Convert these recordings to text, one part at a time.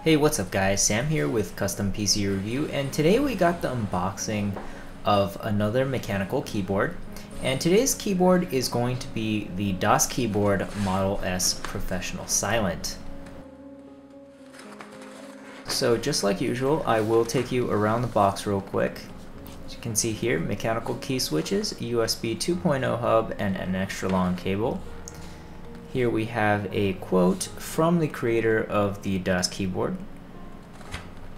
Hey, what's up guys? Sam here with Custom PC Review, and today we got the unboxing of another mechanical keyboard. And today's keyboard is going to be the DOS Keyboard Model S Professional Silent. So just like usual, I will take you around the box real quick. As you can see here, mechanical key switches, USB 2.0 hub, and an extra long cable. Here we have a quote from the creator of the DOS keyboard,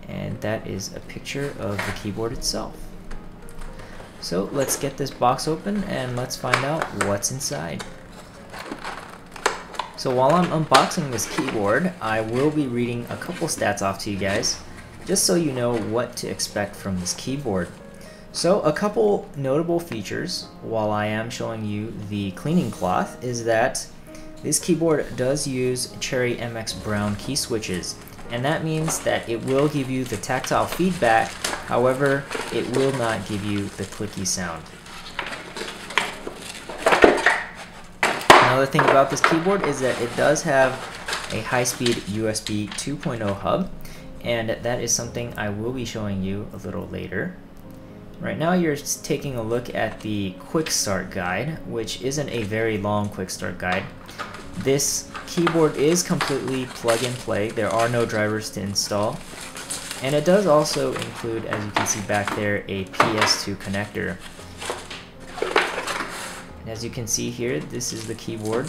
and that is a picture of the keyboard itself. So let's get this box open and let's find out what's inside. So while I'm unboxing this keyboard, I will be reading a couple stats off to you guys, just so you know what to expect from this keyboard. So a couple notable features while I am showing you the cleaning cloth is that this keyboard does use Cherry MX Brown key switches, and that means that it will give you the tactile feedback, however, it will not give you the clicky sound. Another thing about this keyboard is that it does have a high-speed USB 2.0 hub, and that is something I will be showing you a little later. Right now you're taking a look at the quick start guide, which isn't a very long quick start guide. This keyboard is completely plug and play. There are no drivers to install. And it does also include, as you can see back there, a PS2 connector. And as you can see here, this is the keyboard,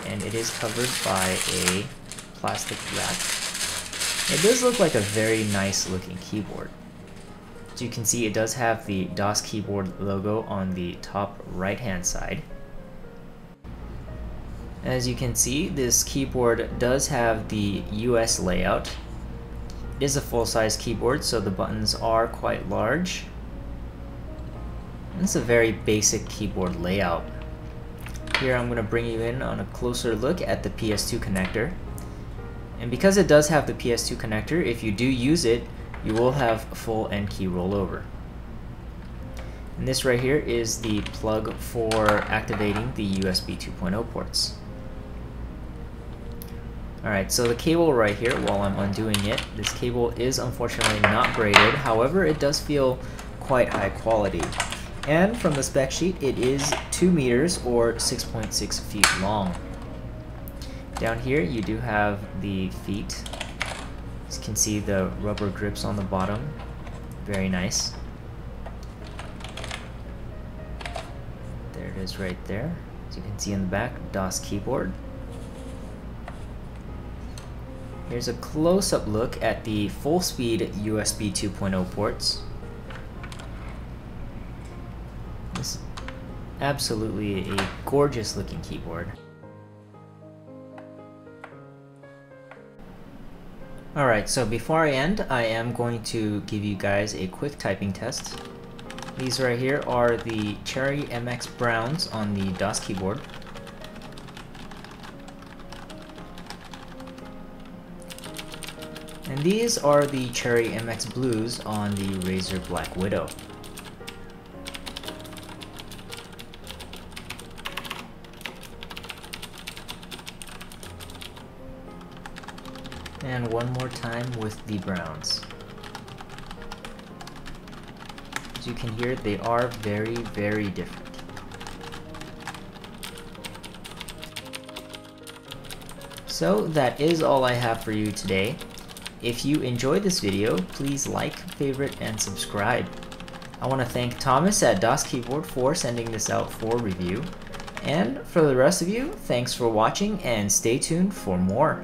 and it is covered by a plastic wrap. It does look like a very nice looking keyboard. As you can see, it does have the DOS keyboard logo on the top right hand side. As you can see, this keyboard does have the US layout. It is a full-size keyboard, so the buttons are quite large. And it's a very basic keyboard layout. Here I'm going to bring you in on a closer look at the PS2 connector. And because it does have the PS2 connector, if you do use it, you will have full end key rollover. And this right here is the plug for activating the USB 2.0 ports. Alright, so the cable right here, while I'm undoing it, this cable is unfortunately not braided, however it does feel quite high quality. And from the spec sheet, it is 2 meters or 6.6 feet long. Down here you do have the feet. As you can see, the rubber grips on the bottom, very nice. There it is right there. As you can see in the back, DOS keyboard. Here's a close-up look at the full-speed USB 2.0 ports. This is absolutely a gorgeous looking keyboard. Alright, so before I end, I am going to give you guys a quick typing test. These right here are the Cherry MX Browns on the DOS keyboard. And these are the Cherry MX Blues on the Razer Blackwidow. And one more time with the Browns. As you can hear, they are very, very different. So that is all I have for you today. If you enjoyed this video, please like, favorite, and subscribe. I want to thank Thomas at DOS Keyboard for sending this out for review. And for the rest of you, thanks for watching and stay tuned for more.